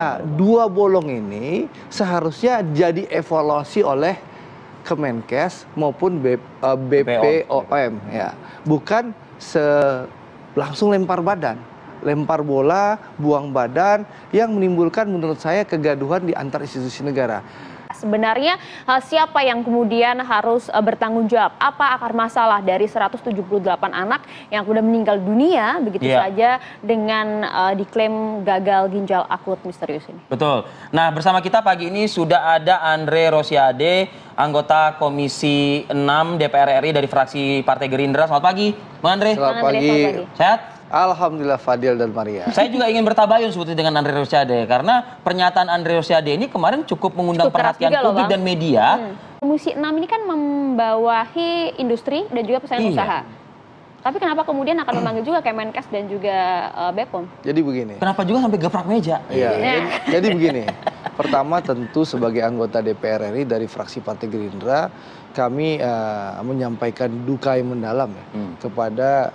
Nah, dua bolong ini seharusnya jadi evaluasi oleh Kemenkes maupun BPOM ya, bukan langsung lempar badan, lempar bola, buang badan yang menimbulkan menurut saya kegaduhan di antar institusi negara. Sebenarnya siapa yang kemudian harus bertanggung jawab? Apa akar masalah dari 178 anak yang sudah meninggal dunia begitu saja dengan diklaim gagal ginjal akut misterius ini? Betul. Nah, bersama kita pagi ini sudah ada Andre Rosiade, anggota Komisi 6 DPR RI dari fraksi Partai Gerindra. Selamat pagi, Bang Andre. Selamat pagi. Sehat? Alhamdulillah, Fadil dan Maria. Saya juga ingin bertabayun sebetulnya dengan Andre Rosiade karena pernyataan Andre Rosiade ini kemarin cukup mengundang perhatian publik dan media. Komisi 6 ini kan membawahi industri dan juga persaingan usaha. Tapi kenapa kemudian akan memanggil juga Kemenkes dan juga BPOM? Jadi begini. Kenapa juga sampai geprak meja? Iya. Jadi begini. Pertama tentu sebagai anggota DPR RI dari fraksi Partai Gerindra, kami menyampaikan duka yang mendalam ya, kepada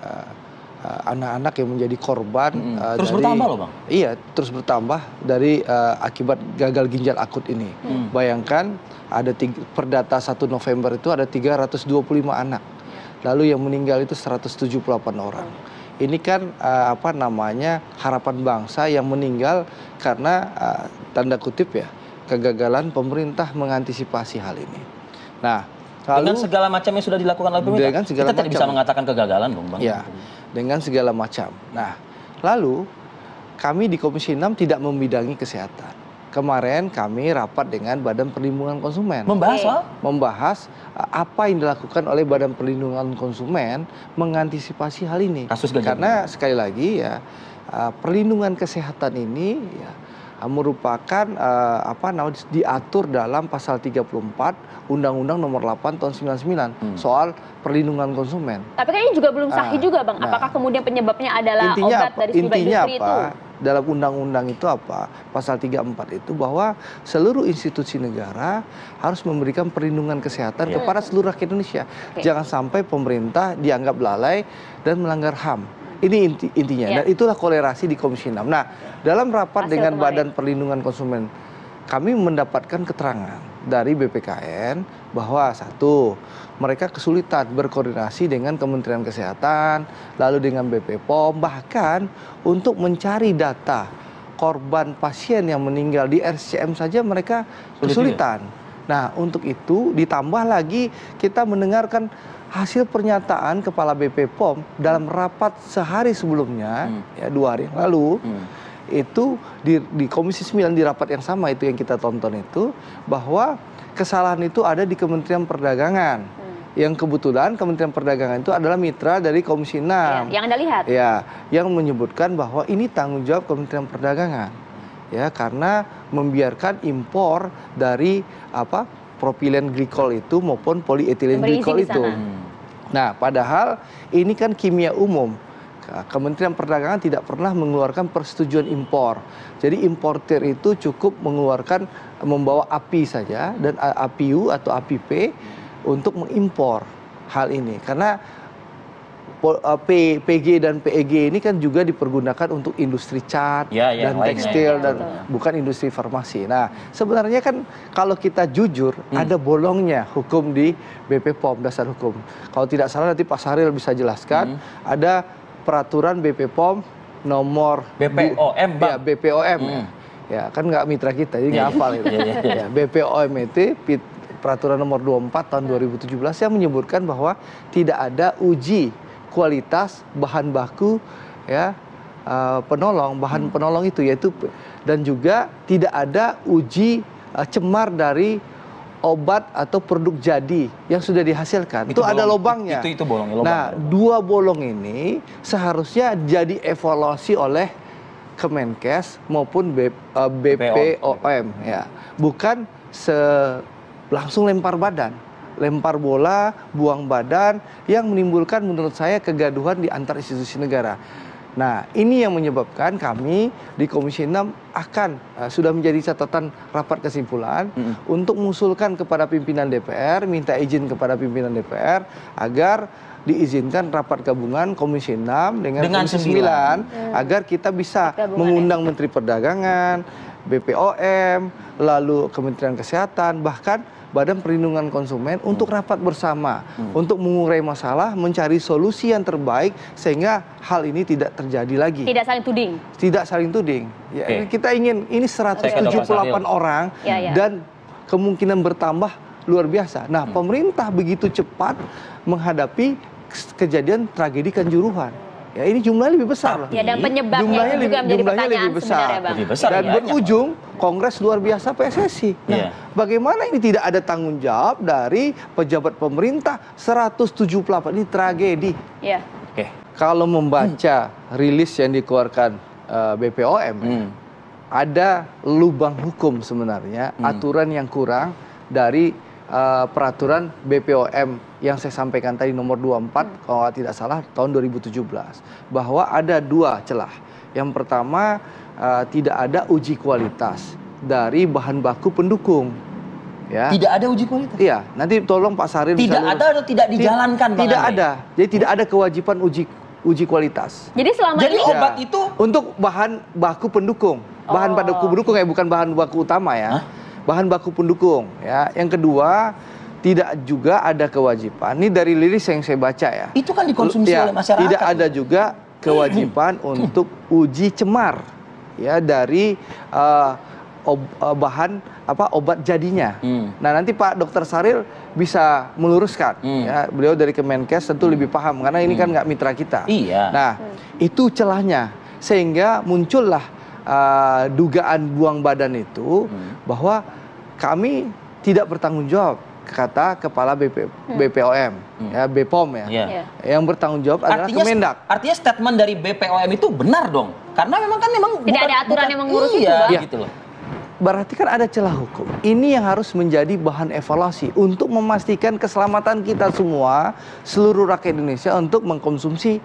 anak-anak yang menjadi korban terus bertambah loh Bang. Iya, terus bertambah dari akibat gagal ginjal akut ini. Bayangkan ada perdata 1 November itu ada 325 anak. Lalu yang meninggal itu 178 orang. Ini kan harapan bangsa yang meninggal karena tanda kutip ya, kegagalan pemerintah mengantisipasi hal ini. Nah, dengan segala macam yang sudah dilakukan oleh pemerintah, kita tidak bisa mengatakan kegagalan dong Bang. Ya, dengan segala macam. Nah, lalu kami di Komisi 6 tidak membidangi kesehatan. Kemarin kami rapat dengan Badan Perlindungan Konsumen. Membahas apa yang dilakukan oleh Badan Perlindungan Konsumen mengantisipasi hal ini. Karena sekali lagi ya, perlindungan kesehatan ini ya, merupakan diatur dalam pasal 34 Undang-Undang Nomor 8 tahun 99 soal perlindungan konsumen. Tapi kayaknya juga belum sahih juga Bang. Apakah kemudian penyebabnya adalah obat dari sejumlah industri itu? Dalam undang-undang itu apa? Pasal 34 itu bahwa seluruh institusi negara harus memberikan perlindungan kesehatan kepada seluruh rakyat Indonesia. Jangan sampai pemerintah dianggap lalai dan melanggar HAM. Ini intinya, dan itulah kolerasi di Komisi 6. Nah, dalam rapat dengan Badan Perlindungan Konsumen, kami mendapatkan keterangan dari BPKN bahwa satu, mereka kesulitan berkoordinasi dengan Kementerian Kesehatan, lalu dengan BPOM, bahkan untuk mencari data korban pasien yang meninggal di RSCM saja mereka kesulitan. Nah, untuk itu ditambah lagi kita mendengarkan hasil pernyataan Kepala BPOM dalam rapat sehari sebelumnya, ya 2 hari yang lalu, itu di Komisi 9 di rapat yang sama itu yang kita tonton itu, bahwa kesalahan itu ada di Kementerian Perdagangan. Yang kebetulan Kementerian Perdagangan itu adalah mitra dari Komisi 6. Yang Anda lihat? Ya, yang menyebutkan bahwa ini tanggung jawab Kementerian Perdagangan. Ya, karena membiarkan impor dari propilen glikol itu maupun polietilen glikol itu. Nah, padahal ini kan kimia umum. Kementerian Perdagangan tidak pernah mengeluarkan persetujuan impor. Jadi importer itu cukup membawa API saja dan APU atau APP untuk mengimpor hal ini. Karena PG dan PEG ini kan juga dipergunakan untuk industri cat dan tekstil dan bukan industri farmasi. Nah, sebenarnya kan kalau kita jujur ada bolongnya hukum di BPOM, dasar hukum. Kalau tidak salah nanti Pak Sahril bisa jelaskan, ada peraturan BPOM nomor BPOM, Bang. Ya, BPOM. Ya, kan nggak mitra kita, jadi nggak hafal itu. Ya, BPOM itu peraturan nomor 24 tahun 2017 yang menyebutkan bahwa tidak ada uji kualitas bahan baku ya bahan penolong itu, yaitu, dan juga tidak ada uji cemar dari obat atau produk jadi yang sudah dihasilkan. Itu ada lubangnya. Itu bolongnya. Nah, dua bolong ini seharusnya jadi evaluasi oleh Kemenkes maupun BPOM ya, bukan langsung lempar badan, lempar bola, buang badan yang menimbulkan menurut saya kegaduhan di antar institusi negara. Nah, ini yang menyebabkan kami di Komisi 6 sudah menjadi catatan rapat kesimpulan untuk mengusulkan kepada pimpinan DPR, minta izin kepada pimpinan DPR agar diizinkan rapat gabungan Komisi 6 dengan Komisi 9 agar kita bisa mengundang Menteri Perdagangan, BPOM, lalu Kementerian Kesehatan, bahkan Badan Perlindungan Konsumen untuk rapat bersama, untuk mengurai masalah, mencari solusi yang terbaik sehingga hal ini tidak terjadi lagi. Tidak saling tuding. Tidak saling tuding. Ya, kita ingin ini 178 orang dan kemungkinan bertambah luar biasa. Nah, pemerintah begitu cepat menghadapi kejadian tragedi Kanjuruhan. Ya, ini jumlahnya lebih besar. Ya, dan penyebabnya juga menjadi pertanyaan sebenarnya, Bang. Lebih besar, dan ya, berujung Kongres luar biasa PSSI. Nah, bagaimana ini tidak ada tanggung jawab dari pejabat pemerintah? 178 ini tragedi. Ya. Kalau membaca rilis yang dikeluarkan BPOM, ada lubang hukum sebenarnya, aturan yang kurang dari peraturan BPOM yang saya sampaikan tadi nomor 24 kalau tidak salah tahun 2017, bahwa ada 2 celah. Yang pertama, tidak ada uji kualitas dari bahan baku pendukung. Ya. Tidak ada uji kualitas? Iya, nanti tolong Pak Saril. Tidak ada atau tidak dijalankan, Bang? Tidak ada. Jadi tidak ada kewajiban uji kualitas. Jadi selama ini obat itu untuk bahan baku pendukung. Bahan baku pendukung ya, bukan bahan baku utama ya. Bahan baku pendukung ya. Yang kedua, tidak juga ada kewajiban. Ini dari liris yang saya baca ya. Itu kan dikonsumsi oleh masyarakat. Tidak ada juga kewajiban untuk uji cemar ya dari bahan obat jadinya. Nah, nanti Pak Dr. Saril bisa meluruskan ya. Beliau dari Kemenkes tentu lebih paham karena ini kan nggak mitra kita. Iya. Nah, itu celahnya sehingga muncullah dugaan buang badan itu bahwa kami tidak bertanggung jawab, kata Kepala BPOM, ya, BPOM ya. Yang bertanggung jawab adalah Kemendak. Artinya statement dari BPOM itu benar dong, karena memang tidak ada aturan yang mengurus itu, Bang. Gitu loh. Berarti kan ada celah hukum. Ini yang harus menjadi bahan evaluasi untuk memastikan keselamatan kita semua, seluruh rakyat Indonesia untuk mengkonsumsi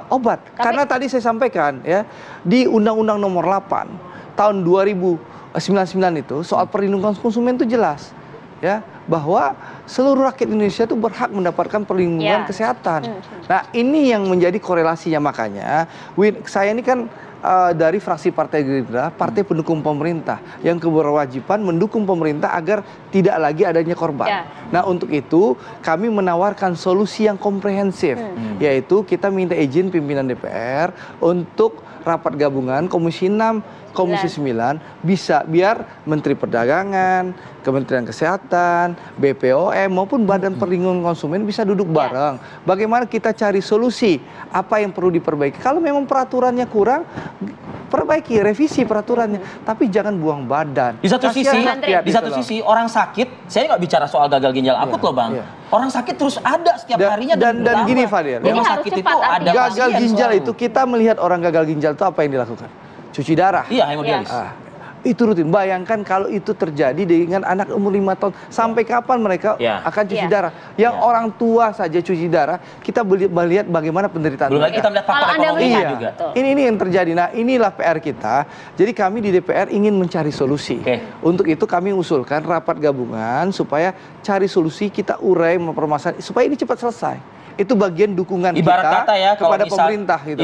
obat. Karena tadi saya sampaikan ya, di Undang-Undang Nomor 8 tahun 2099 itu soal perlindungan konsumen itu jelas ya, bahwa seluruh rakyat Indonesia itu berhak mendapatkan perlindungan kesehatan. Nah, ini yang menjadi korelasinya, makanya saya ini kan dari fraksi Partai Gerindra, partai pendukung pemerintah yang berkewajiban mendukung pemerintah agar tidak lagi adanya korban. Nah, untuk itu kami menawarkan solusi yang komprehensif, yaitu kita minta izin pimpinan DPR untuk rapat gabungan Komisi 6, Komisi 9 bisa biar Menteri Perdagangan, Kementerian Kesehatan, BPOM maupun Badan Perlindungan Konsumen bisa duduk bareng. Bagaimana kita cari solusi, apa yang perlu diperbaiki. Kalau memang peraturannya kurang, perbaiki, revisi peraturannya, tapi jangan buang badan. Di satu sisi orang sakit, saya nggak bicara soal gagal ginjal akut loh, Bang. Orang sakit terus ada setiap harinya dan gini, Fadil. Rumah sakit itu ada gagal ginjal itu, kita melihat orang gagal ginjal itu apa yang dilakukan? Cuci darah. Iya, hemodialis. Itu rutin. Bayangkan kalau itu terjadi dengan anak umur 5 tahun. Sampai kapan mereka akan cuci darah? Yang orang tua saja cuci darah, kita melihat bagaimana penderitaan belum lagi kita melihat faktor ekonomi juga. Ini yang terjadi. Nah, inilah PR kita. Jadi kami di DPR ingin mencari solusi. Untuk itu kami usulkan rapat gabungan supaya cari solusi, kita urai permasalahan supaya ini cepat selesai. Itu bagian dukungan kita kepada pemerintah gitu.